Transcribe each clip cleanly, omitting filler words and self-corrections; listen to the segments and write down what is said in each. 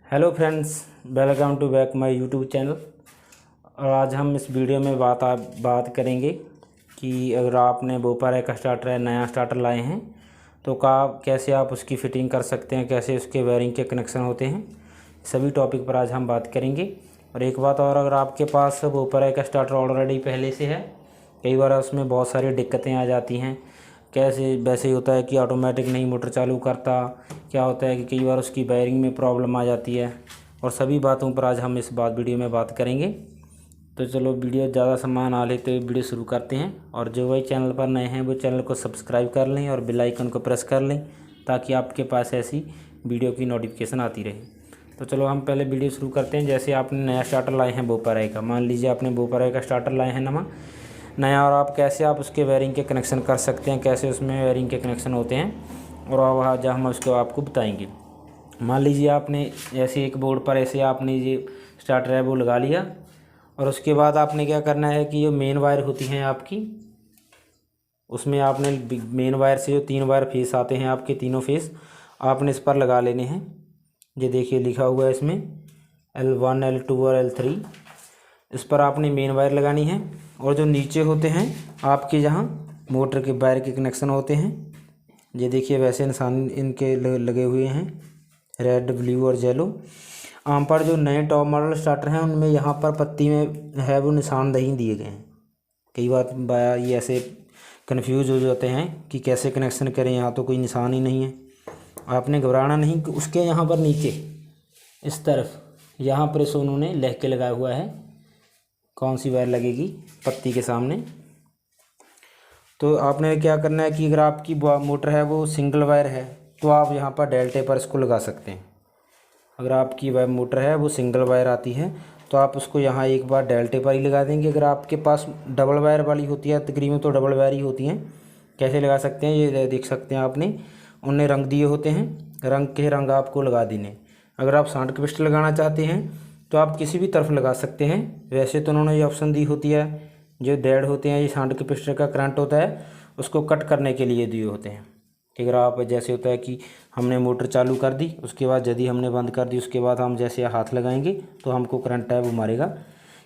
Hello friends, welcome to back my YouTube channel. और आज हम इस वीडियो में बात करेंगे कि अगर आपने बोपर का स्टार्टर नया स्टार्टर लाए हैं तो कैसे आप उसकी फ़िटिंग कर सकते हैं, कैसे उसके वायरिंग के कनेक्शन होते हैं, सभी टॉपिक पर आज हम बात करेंगे। और एक बात और, अगर आपके पास बोपर का स्टार्टर ऑलरेडी पहले से है, कई बार उसमें बहुत सारी दिक्कतें आ जाती हैं। कैसे वैसे ही होता है कि ऑटोमेटिक नहीं मोटर चालू करता, क्या होता है कि कई बार उसकी वायरिंग में प्रॉब्लम आ जाती है। और सभी बातों पर आज हम इस वीडियो में बात करेंगे। तो चलो वीडियो ज़्यादा समय ना लेते हुए वीडियो शुरू करते हैं। और जो वही चैनल पर नए हैं वो चैनल को सब्सक्राइब कर लें और बेल आइकन को प्रेस कर लें ताकि आपके पास ऐसी वीडियो की नोटिफिकेशन आती रहे। तो चलो हम पहले वीडियो शुरू करते हैं। जैसे आपने नया स्टार्टर लाए हैं बोपर का, मान लीजिए आपने बोपर का स्टार्टर लाए हैं नया, और आप कैसे आप उसके वायरिंग के कनेक्शन कर सकते हैं, कैसे उसमें वायरिंग के कनेक्शन होते हैं, और वहाँ जहाँ हम उसको आपको बताएंगे। मान लीजिए आपने ऐसे एक बोर्ड पर ऐसे आपने ये स्टार्टर है वो लगा लिया, और उसके बाद आपने क्या करना है कि जो मेन वायर होती हैं आपकी, उसमें आपने मेन वायर से जो 3 वायर फेस आते हैं आपके, तीनों फेस आपने इस पर लगा लेने हैं। ये देखिए लिखा हुआ है इसमें L1 L2 और L3। इस पर आपने मेन वायर लगानी है। और जो नीचे होते हैं आपके, जहाँ मोटर के वायर के कनेक्शन होते हैं, ये देखिए वैसे निशान इनके लगे हुए हैं, रेड, ब्लू और येलो। आम पर जो नए टॉप मॉडल स्टार्टर हैं उनमें यहाँ पर पत्ती में है वो निशान नहीं दिए गए हैं। कई बार ये ऐसे कन्फ्यूज हो जाते हैं कि कैसे कनेक्शन करें, यहाँ तो कोई निशान ही नहीं है। आपने घबराना नहीं कि उसके यहाँ पर नीचे इस तरफ यहाँ पर इस उन्होंने लिख के लगाया हुआ है कौन सी वायर लगेगी पत्ती के सामने। तो आपने क्या करना है कि अगर आपकी मोटर है वो सिंगल वायर है तो आप यहाँ पर डेल्टे पर इसको लगा सकते हैं। अगर आपकी मोटर है वो सिंगल वायर आती है तो आप उसको यहाँ एक बार डेल्टे पर ही लगा देंगे। अगर आपके पास डबल वायर वाली होती है, तकरीबन तो डबल वायर ही होती हैं, कैसे लगा सकते हैं ये देख सकते हैं आपने, उनने रंग दिए होते हैं, रंग आपको लगा देने। अगर आप सांड कैपेसिटर लगाना चाहते हैं तो आप किसी भी तरफ लगा सकते हैं। वैसे तो उन्होंने ये ऑप्शन दी होती है, जो डेड होते हैं ये सांड कैपेसिटर का करंट होता है उसको कट करने के लिए दिए होते हैं कि अगर आप, जैसे होता है कि हमने मोटर चालू कर दी, उसके बाद यदि हमने बंद कर दी, उसके बाद हम जैसे हाथ लगाएंगे तो हमको करंट है वो मारेगा,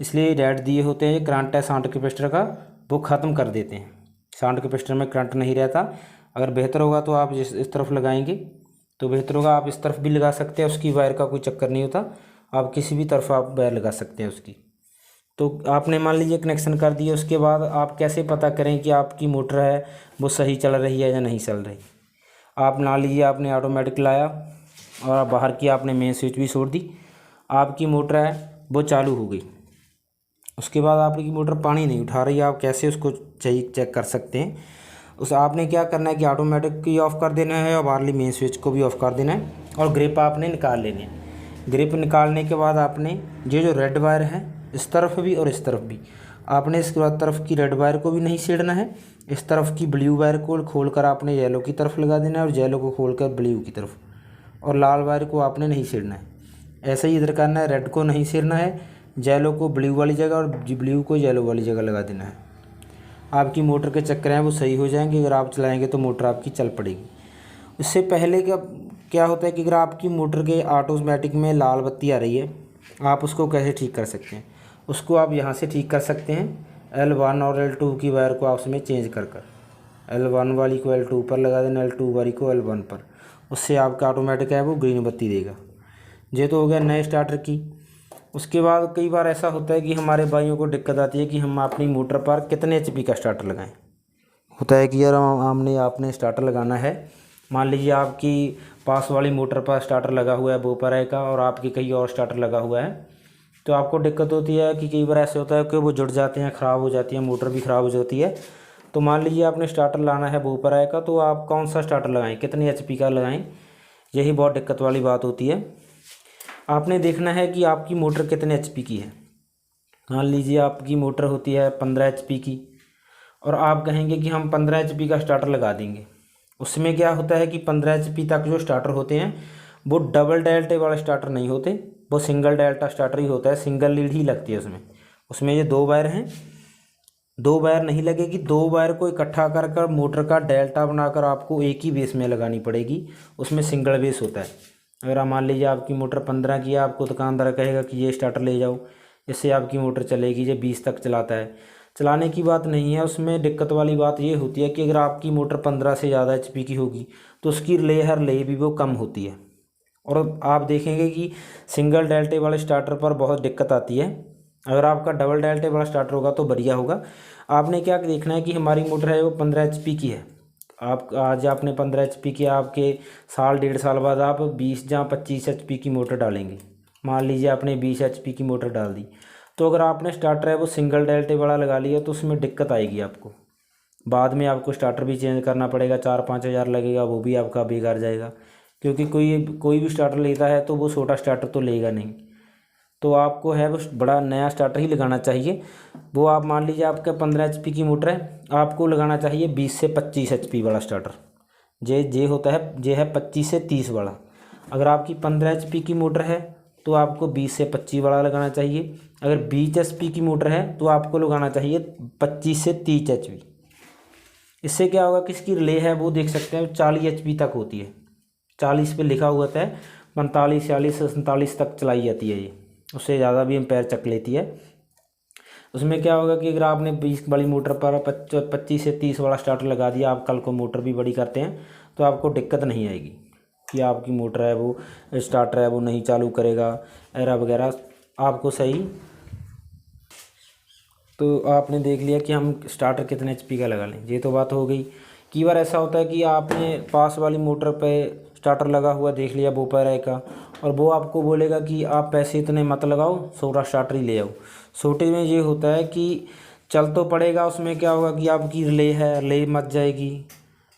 इसलिए डेड दिए होते हैं। ये करंट है सांड कैपेसिटर का वो ख़त्म कर देते हैं। सांड कैपेसिटर में करंट नहीं रहता। अगर बेहतर होगा तो आप इस तरफ लगाएंगे तो बेहतर होगा। आप इस तरफ भी लगा सकते हैं, उसकी वायर का कोई चक्कर नहीं होता, आप किसी भी तरफ आप वायर लगा सकते हैं उसकी। तो आपने मान लीजिए कनेक्शन कर दिए, उसके बाद आप कैसे पता करें कि आपकी मोटर है वो सही चल रही है या नहीं चल रही। आप मान लीजिए आपने ऑटोमेटिक लाया और बाहर की आपने मेन स्विच भी छोड़ दी, आपकी मोटर है वो चालू हो गई। उसके बाद आपकी मोटर पानी नहीं उठा रही, आप कैसे उसको चेक कर सकते हैं। उस आपने क्या करना है कि ऑटोमेटिक की ऑफ़ कर देना है और बाहरली मेन स्विच को भी ऑफ़ कर देना है, और ग्रिप आपने निकाल लेनी है। ग्रिप निकालने के बाद आपने ये जो रेड वायर है इस तरफ भी और इस तरफ भी, आपने इस तरफ की रेड वायर को भी नहीं छेड़ना है। इस तरफ की ब्लू वायर को खोल कर आपने येलो की तरफ लगा देना है और येलो को खोल कर ब्लू की तरफ, और लाल वायर को आपने नहीं छेड़ना है। ऐसे ही इधर करना है, रेड को नहीं छेड़ना है, येलो को ब्लू वाली जगह और ब्लू को येलो वाली जगह लगा देना है। आपकी मोटर के चक्कर हैं वो सही हो जाएंगे। अगर आप चलाएँगे तो मोटर आपकी चल पड़ेगी। उससे पहले क्या होता है कि अगर आपकी मोटर के ऑटोमेटिक में लाल बत्ती आ रही है, आप उसको कैसे ठीक कर सकते हैं। उसको आप यहाँ से ठीक कर सकते हैं। L1 और L2 की वायर को आप उसमें चेंज कर L1 वाली को L2 पर लगा देना, L2 वाली को L1 पर, उससे आपका ऑटोमेटिक है वो ग्रीन बत्ती देगा। ये तो हो गया नए स्टार्टर की। उसके बाद कई बार ऐसा होता है कि हमारे भाइयों को दिक्कत आती है कि हम अपनी मोटर पर कितने HP का स्टार्टर लगाएं। होता है कि यार आपने स्टार्टर लगाना है, मान लीजिए आपकी पास वाली मोटर पर स्टार्टर लगा हुआ है बोपर का और आपकी कहीं और स्टार्टर लगा हुआ है, तो आपको दिक्कत होती है कि कई बार ऐसे होता है कि वो जुड़ जाते हैं, ख़राब हो जाती है, मोटर भी ख़राब हो जाती है। तो मान लीजिए आपने स्टार्टर लाना है बोपर का, तो आप कौन सा स्टार्टर लगाएं, कितने HP का लगाएं, यही बहुत दिक्कत वाली बात होती है। आपने देखना है कि आपकी मोटर कितने HP की है। मान लीजिए आपकी मोटर होती है 15 HP की, और आप कहेंगे कि हम 15 HP का स्टार्टर लगा देंगे। उसमें क्या होता है कि 15 HP तक जो स्टार्टर होते हैं वो डबल डेल्टे वाले स्टार्टर नहीं होते, वो सिंगल डेल्टा स्टार्टर ही होता है, सिंगल लीड ही लगती है उसमें। उसमें ये 2 वायर हैं, 2 वायर नहीं लगेगी, 2 वायर को इकट्ठा कर कर मोटर का डेल्टा बनाकर आपको एक ही बेस में लगानी पड़ेगी। उसमें सिंगल बेस होता है। अगर आप मान लीजिए आपकी मोटर 15 की है, आपको दुकानदार कहेगा कि ये स्टार्टर ले जाओ, इससे आपकी मोटर चलेगी, ये 20 तक चलाता है। चलाने की बात नहीं है, उसमें दिक्कत वाली बात ये होती है कि अगर आपकी मोटर 15 से ज़्यादा HP की होगी तो उसकी हर ले भी वो कम होती है। और आप देखेंगे कि सिंगल डेल्टे वाले स्टार्टर पर बहुत दिक्कत आती है। अगर आपका डबल डेल्टे वाला स्टार्टर होगा तो बढ़िया होगा। आपने क्या देखना है कि हमारी मोटर है वो 15 HP की है। आप आज आपने 15 HP की, आपके साल 1.5 साल बाद आप 20 या 25 HP की मोटर डालेंगे। मान लीजिए आपने 20 HP की मोटर डाल दी, तो अगर आपने स्टार्टर है वो सिंगल डेल्टे वाला लगा लिया तो उसमें दिक्कत आएगी आपको। बाद में आपको स्टार्टर भी चेंज करना पड़ेगा, 4-5 हज़ार लगेगा, वो भी आपका बेकार जाएगा। क्योंकि कोई भी स्टार्टर लेता है तो वो छोटा स्टार्टर तो लेगा नहीं, तो आपको है वो बड़ा नया स्टार्टर ही लगाना चाहिए। वो आप मान लीजिए आपका 15 HP की मोटर है, आपको लगाना चाहिए 20 से 25 HP वाला स्टार्टर। जे होता है, जे है 25 से 30 वाला। अगर आपकी 15 HP की मोटर है तो आपको 20 से 25 वाला लगाना चाहिए। अगर 20 HP की मोटर है तो आपको लगाना चाहिए 25 से 30 HP। इससे क्या होगा कि इसकी रिले है वो देख सकते हैं 40 HP तक होती है। 40 पे लिखा हुआ था, 45, 46, 47 तक चलाई जाती है ये, उससे ज़्यादा भी एम्पेयर चक लेती है। उसमें क्या होगा कि अगर आपने 20 वाली मोटर पर 25 से 30 वाला स्टार्टर लगा दिया, आप कल को मोटर भी बड़ी करते हैं तो आपको दिक्कत नहीं आएगी कि आपकी मोटर है वो स्टार्टर है वो नहीं चालू करेगा, एरर वगैरह आपको सही। तो आपने देख लिया कि हम स्टार्टर कितने HP का लगा लें, ये तो बात हो गई। कई बार ऐसा होता है कि आपने पास वाली मोटर पे स्टार्टर लगा हुआ देख लिया बोपर का, और वो आपको बोलेगा कि आप पैसे इतने मत लगाओ, छोटा स्टार्टर ही ले आओ। छोटे में ये होता है कि चल तो पड़ेगा, उसमें क्या होगा कि आपकी रिले है, रिले मच जाएगी,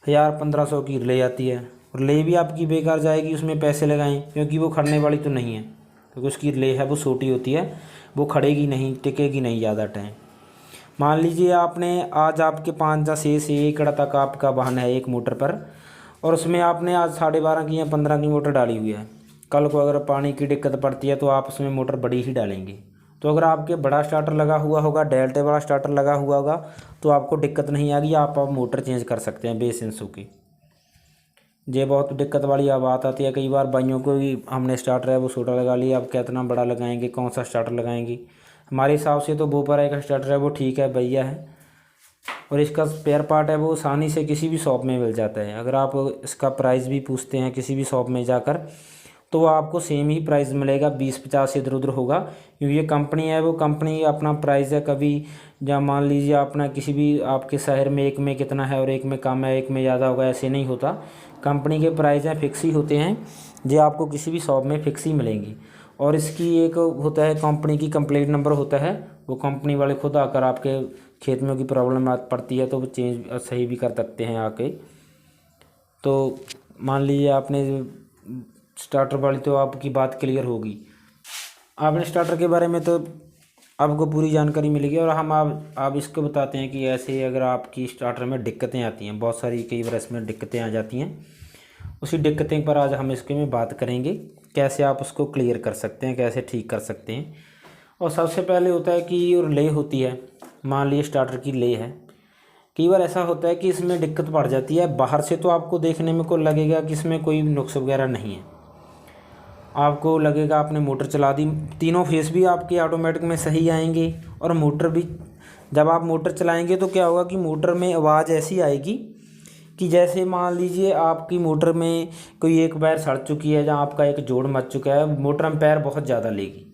1000-1500 की रिले आती है, और रिले भी आपकी बेकार जाएगी, उसमें पैसे लगाएं क्योंकि वो खड़ने वाली तो नहीं है, क्योंकि उसकी रिले है वो छोटी होती है, वो खड़ेगी नहीं, टिकेगी नहीं ज़्यादा टाइम। मान लीजिए आपने आज आपके 5 या 6 से 1 तक आपका वाहन है एक मोटर पर, और उसमें आपने आज 12.5 की या 15 की मोटर डाली हुई है। कल को अगर पानी की दिक्कत पड़ती है तो आप उसमें मोटर बड़ी ही डालेंगे। तो अगर आपके बड़ा स्टार्टर लगा हुआ होगा, डेल्टे वाला स्टार्टर लगा हुआ होगा, तो आपको दिक्कत नहीं आएगी, आप मोटर चेंज कर सकते हैं बेसिंसों की। ये बहुत दिक्कत वाली बात आती है कई बार भाइयों को भी, हमने स्टार्टर है वो छोटा लगा लिया, अब कितना बड़ा लगाएंगे, कौन सा स्टार्टर लगाएंगे। हमारे हिसाब से तो बोपर का स्टार्टर है वो ठीक है, बढ़िया है, और इसका स्पेयर पार्ट है वो आसानी से किसी भी शॉप में मिल जाता है। अगर आप इसका प्राइस भी पूछते हैं किसी भी शॉप में जाकर तो आपको सेम ही प्राइस मिलेगा, 20-50 इधर उधर होगा, क्योंकि ये कंपनी है वो कंपनी अपना प्राइस है। कभी या मान लीजिए अपना किसी भी आपके शहर में एक में कितना है और एक में कम है, एक में ज़्यादा होगा, ऐसे नहीं होता। कंपनी के प्राइस हैं फिक्स ही होते हैं, जो आपको किसी भी शॉप में फिक्स ही मिलेंगी। और इसकी एक होता है कंपनी की कंप्लेंट नंबर होता है, वो कंपनी वाले खुद आकर आपके खेत में की प्रॉब्लम पड़ती है तो वो चेंज सही भी कर सकते हैं आके। तो मान लीजिए आपने स्टार्टर वाली तो आपकी बात क्लियर होगी। आपने स्टार्टर के बारे में तो आपको पूरी जानकारी मिलेगी, और हम आप इसको बताते हैं कि ऐसे अगर आपकी स्टार्टर में दिक्कतें आती हैं, बहुत सारी कई बार इसमें दिक्कतें आ जाती हैं, उसी दिक्कतें पर आज हम इसके में बात करेंगे, कैसे आप उसको क्लियर कर सकते हैं, कैसे ठीक कर सकते हैं। और सबसे पहले होता है कि और ले होती है, मान लीजिए स्टार्टर की ले है, कई बार ऐसा होता है कि इसमें दिक्कत पड़ जाती है। बाहर से तो आपको देखने में को लगेगा कि इसमें कोई नुक्स वगैरह नहीं है, आपको लगेगा आपने मोटर चला दी, तीनों फेस भी आपके ऑटोमेटिक में सही आएंगे, और मोटर भी जब आप मोटर चलाएंगे तो क्या होगा कि मोटर में आवाज़ ऐसी आएगी कि जैसे मान लीजिए आपकी मोटर में कोई एक वायर सड़ चुकी है, जहाँ आपका एक जोड़ मच चुका है, मोटर एम्पेयर बहुत ज़्यादा लेगी।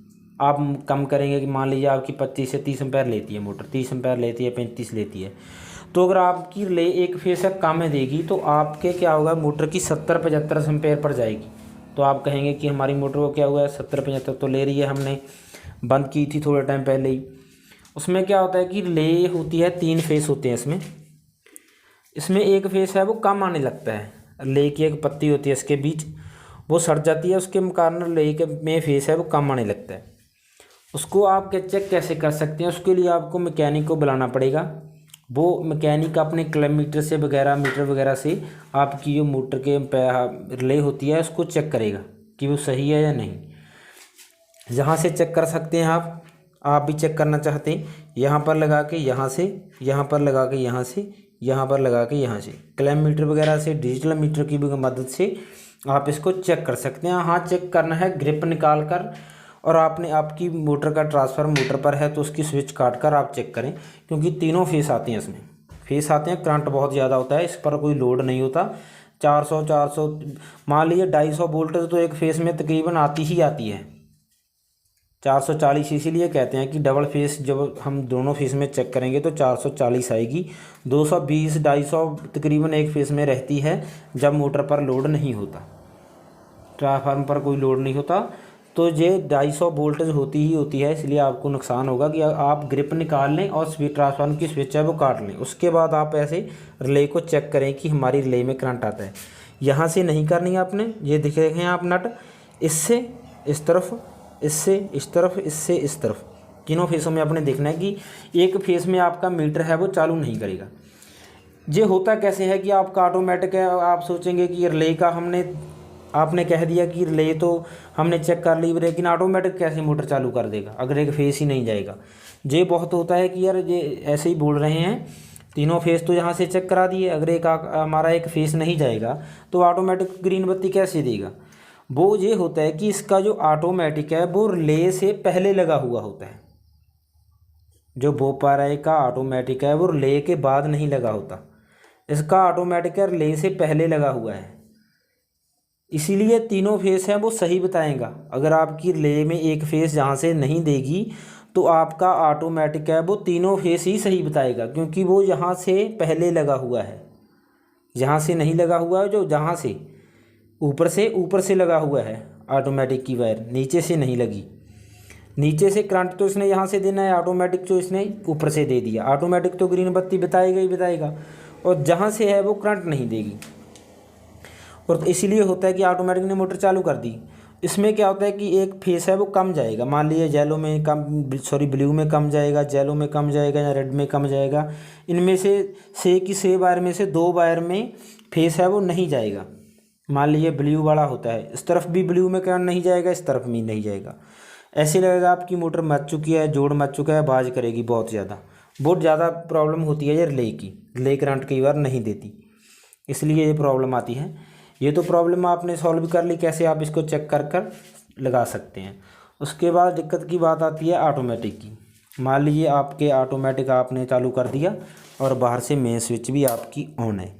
आप कम करेंगे कि मान लीजिए आपकी 25 से 30 एम्पेयर लेती है मोटर, 30 एम्पेयर लेती है, 35 लेती है, तो अगर आपकी ले एक फेस से कम है देगी तो आपके क्या होगा, मोटर की 70-75 एम्पेयर पर जाएगी। तो आप कहेंगे कि हमारी मोटर को क्या हुआ है, 70-75 तो ले रही है, हमने बंद की थी थोड़े टाइम पहले ही। उसमें क्या होता है कि ले होती है 3 फेस होते हैं इसमें एक फेस है वो कम आने लगता है, ले की एक पत्ती होती है इसके बीच, वो सड़ जाती है, उसके कारण ले के में फेस है वो कम आने लगता है। उसको आप चेक कैसे कर सकते हैं, उसके लिए आपको मैकेनिक को बुलाना पड़ेगा। वो मैकेनिक अपने किलोमीटर से वगैरह मीटर वगैरह से आपकी जो मोटर के रिले होती है उसको चेक करेगा कि वो सही है या नहीं। जहाँ से चेक कर सकते हैं आप भी चेक करना चाहते हैं, यहाँ पर लगा के यहाँ से, यहाँ पर लगा के यहाँ से, यहाँ पर लगा के यहाँ से, किलोमीटर वगैरह से डिजिटल मीटर की भी मदद से आप इसको चेक कर सकते हैं। हाँ, चेक करना है ग्रिप निकाल कर, और आपने आपकी मोटर का ट्रांसफार्मर मोटर पर है तो उसकी स्विच काट कर आप चेक करें, क्योंकि तीनों फेस आते हैं, इसमें फेस आते हैं, करंट बहुत ज़्यादा होता है, इस पर कोई लोड नहीं होता। 400 मान लीजिए 250 वोल्टेज तो एक फेस में तकरीबन आती ही आती है। 440 इसीलिए कहते हैं कि डबल फेस जब हम दोनों फेस में चेक करेंगे तो 440 आएगी। 220 250 तकरीबन एक फेस में रहती है जब मोटर पर लोड नहीं होता, ट्रांसफार्मर पर कोई लोड नहीं होता, तो ये 250 वोल्टेज होती ही होती है। इसलिए आपको नुकसान होगा कि आप ग्रिप निकाल लें और ट्रांसफार्मर की स्विच है वो काट लें। उसके बाद आप ऐसे रिले को चेक करें कि हमारी रिले में करंट आता है। यहाँ से नहीं करनी है आपने, ये देख रहे हैं आप नट, इससे इस तरफ, इससे इस तरफ, इससे इस तरफ, तीनों फेसों में आपने देखना है कि एक फेस में आपका मीटर है वो चालू नहीं करेगा। ये होता कैसे है कि आपका ऑटोमेटिक है, आप सोचेंगे कि रिले का आपने कह दिया कि रिले तो हमने चेक कर ली, लेकिन ऑटोमेटिक कैसे मोटर चालू कर देगा अगर एक फेस ही नहीं जाएगा। ये बहुत होता है कि यार ये ऐसे ही बोल रहे हैं, तीनों फेस तो यहाँ से चेक करा दिए, अगर हमारा एक फेस नहीं जाएगा तो ऑटोमेटिक ग्रीन बत्ती कैसे देगा। वो ये होता है कि इसका जो ऑटोमेटिक है वो रिले से पहले लगा हुआ होता है। जो बोपाराय का ऑटोमेटिक है वो रिले के बाद नहीं लगा होता, इसका ऑटोमेटिक है रिले से पहले लगा हुआ है, इसीलिए तीनों फेस हैं वो सही बताएगा। अगर आपकी रिले में एक फेस जहाँ से नहीं देगी तो आपका ऑटोमेटिक है वो तीनों फेस ही सही बताएगा, क्योंकि वो यहाँ से पहले लगा हुआ है, यहाँ से नहीं लगा हुआ है। जो जहाँ से ऊपर से लगा हुआ है ऑटोमेटिक की वायर, नीचे से नहीं लगी। नीचे से करंट तो इसने यहाँ से देना है, ऑटोमेटिक तो इसने ऊपर से दे दिया, ऑटोमेटिक तो ग्रीन बत्ती बताएगा ही बताएगा, और जहाँ से है वो करंट नहीं देगी। और इसीलिए होता है कि ऑटोमेटिक ने मोटर चालू कर दी। इसमें क्या होता है कि एक फेस है वो कम जाएगा, मान लीजिए येलो में कम, ब्लू में कम जाएगा, येलो में कम जाएगा या रेड में कम जाएगा। इनमें से वायर में से 2 वायर में फेस है वो नहीं जाएगा। मान लीजिए ब्लू वाला होता है, इस तरफ भी ब्लू में करंट नहीं जाएगा, इस तरफ भी नहीं जाएगा। ऐसे लगेगा आपकी मोटर मच चुकी है, जोड़ मच चुका है, आवाज़ करेगी बहुत ज़्यादा प्रॉब्लम होती है ये रिले की। रिले करंट कई बार नहीं देती, इसलिए ये प्रॉब्लम आती है। ये तो प्रॉब्लम आपने सॉल्व कर ली, कैसे आप इसको चेक कर लगा सकते हैं। उसके बाद दिक्कत की बात आती है ऑटोमेटिक की। मान लीजिए आपके ऑटोमेटिक आपने चालू कर दिया और बाहर से मेन स्विच भी आपकी ऑन है,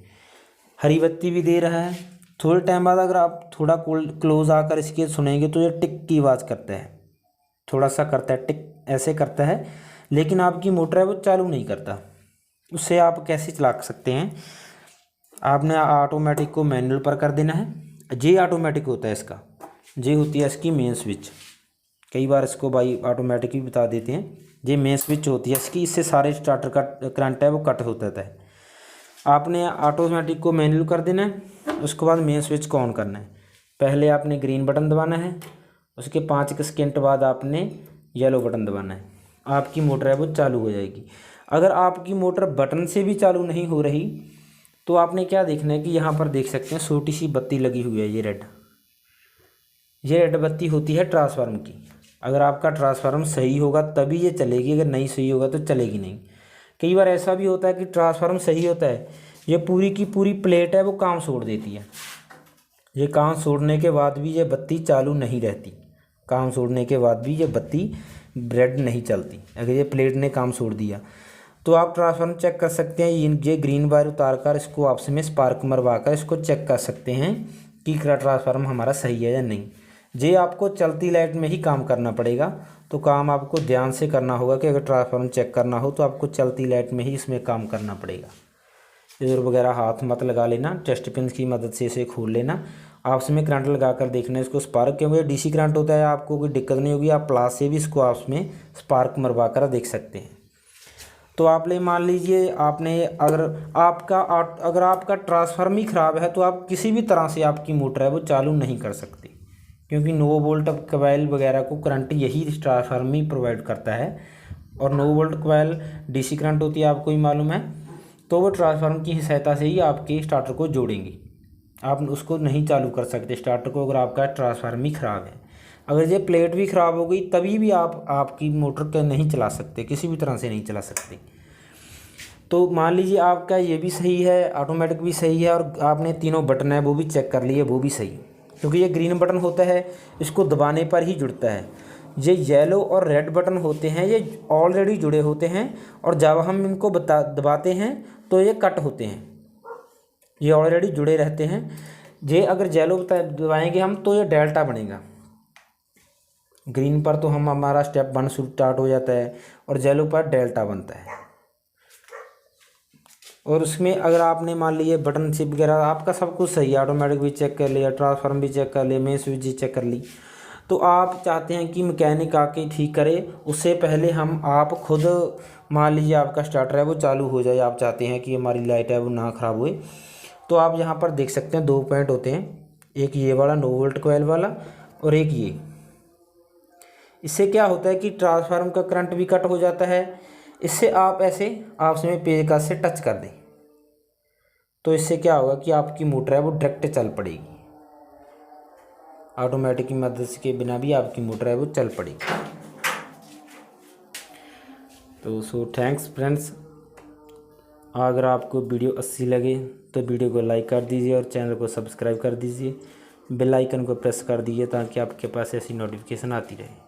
हरी बत्ती भी दे रहा है। थोड़े टाइम बाद अगर आप थोड़ा क्लोज आकर इसके सुनेंगे तो ये टिक की आवाज़ करता है, थोड़ा सा करता है, टिक ऐसे करता है, लेकिन आपकी मोटर है वो चालू नहीं करता। उससे आप कैसे चला सकते हैं, आपने ऑटोमेटिक को मैनुअल पर कर देना है। जे ऑटोमेटिक होता है इसका, जे होती है इसकी मेन स्विच, कई बार इसको भाई ऑटोमेटिक भी बता देते हैं। जे मेन स्विच होती है इसकी, इससे सारे स्टार्टर का करंट है वो कट होता है। आपने ऑटोमेटिक को मैनुअल कर देना है, उसके बाद मेन स्विच को ऑन करना है। पहले आपने ग्रीन बटन दबाना है, उसके 5 सेकंड बाद आपने येलो बटन दबाना है, आपकी मोटर है वो चालू हो जाएगी। अगर आपकी मोटर बटन से भी चालू नहीं हो रही तो आपने क्या देखना है कि यहाँ पर देख सकते हैं छोटी सी बत्ती लगी हुई है, ये रेड बत्ती होती है ट्रांसफार्मर की। अगर आपका ट्रांसफार्मर सही होगा तभी ये चलेगी, अगर नहीं सही होगा तो चलेगी नहीं। कई बार ऐसा भी होता है कि ट्रांसफार्मर सही होता है, ये पूरी की पूरी प्लेट है वो काम छोड़ देती है, ये काम छोड़ने के बाद भी ये बत्ती चालू नहीं रहती, काम छोड़ने के बाद भी ये बत्ती रेड नहीं चलती, अगर ये प्लेट ने काम छोड़ दिया। तो आप ट्रांसफार्मर चेक कर सकते हैं, ये ग्रीन वायर उतार कर इसको आपस में स्पार्क मरवा कर इसको चेक कर सकते हैं कि ट्रांसफार्मर हमारा सही है या नहीं। ये आपको चलती लाइट में ही काम करना पड़ेगा, तो काम आपको ध्यान से करना होगा कि अगर ट्रांसफार्मर चेक करना हो तो आपको चलती लाइट में ही इसमें काम करना पड़ेगा। इधर वगैरह हाथ मत लगा लेना, टेस्ट पिन की मदद से इसे खोल लेना, आपस में करंट लगा कर देखना इसको स्पार्क, क्योंकि डीसी करंट होता है, आपको कोई दिक्कत नहीं होगी, आप प्लास से भी इसको आपस में स्पार्क मरवा कर देख सकते हैं। तो आप मान लीजिए आपने अगर आपका ट्रांसफार्मर ही ख़राब है तो आप किसी भी तरह से आपकी मोटर है वो चालू नहीं कर सकते, क्योंकि 9 वोल्ट कॉइल वगैरह को करंट यही ट्रांसफार्मर ही प्रोवाइड करता है, और 9 वोल्ट कॉइल डीसी करंट होती है, आपको ही मालूम है। तो वो ट्रांसफार्मर की सहायता से ही आपके स्टार्टर को जोड़ेंगी, आप उसको नहीं चालू कर सकते स्टार्टर को अगर आपका ट्रांसफार्मर ही ख़राब है। अगर ये प्लेट भी ख़राब हो गई तभी भी आप आपकी मोटर को नहीं चला सकते, किसी भी तरह से नहीं चला सकते। तो मान लीजिए आपका ये भी सही है, ऑटोमेटिक भी सही है, और आपने तीनों बटन है वो भी चेक कर लिए, वो भी सही, क्योंकि ये ग्रीन बटन होता है इसको दबाने पर ही जुड़ता है। ये येलो और रेड बटन होते हैं ये ऑलरेडी जुड़े होते हैं, और जब हम इनको दबाते हैं तो ये कट होते हैं, ये ऑलरेडी जुड़े रहते हैं। ये अगर येलो दबाएंगे हम तो ये डेल्टा बनेगा, ग्रीन पर तो हम हमारा स्टेप 1 स्टार्ट हो जाता है और येलो पर डेल्टा बनता है। और उसमें अगर आपने मान लीजिए बटन शिप वगैरह आपका सब कुछ सही है, ऑटोमेटिक भी चेक कर लिया, ट्रांसफार्म भी चेक कर लिया, मेन स्विच भी चेक कर ली, तो आप चाहते हैं कि मैकेनिक आके ठीक करे, उससे पहले हम आप खुद मान लीजिए आपका स्टार्टर है वो चालू हो जाए, आप चाहते हैं कि हमारी लाइट है वो ना ख़राब हुए, तो आप यहाँ पर देख सकते हैं 2 पॉइंट होते हैं, एक ये वाला 9 वोल्ट कोयल वाला और एक ये। इससे क्या होता है कि ट्रांसफार्मर का करंट भी कट हो जाता है। इससे आप ऐसे आपस में पेचकस से टच कर दें तो इससे क्या होगा कि आपकी मोटर है वो डायरेक्ट चल पड़ेगी, ऑटोमेटिक की मदद के बिना भी आपकी मोटर है वो चल पड़ेगी। तो थैंक्स फ्रेंड्स, अगर आपको वीडियो अच्छी लगे तो वीडियो को लाइक कर दीजिए और चैनल को सब्सक्राइब कर दीजिए, बेल आइकन को प्रेस कर दीजिए ताकि आपके पास ऐसी नोटिफिकेशन आती रहे।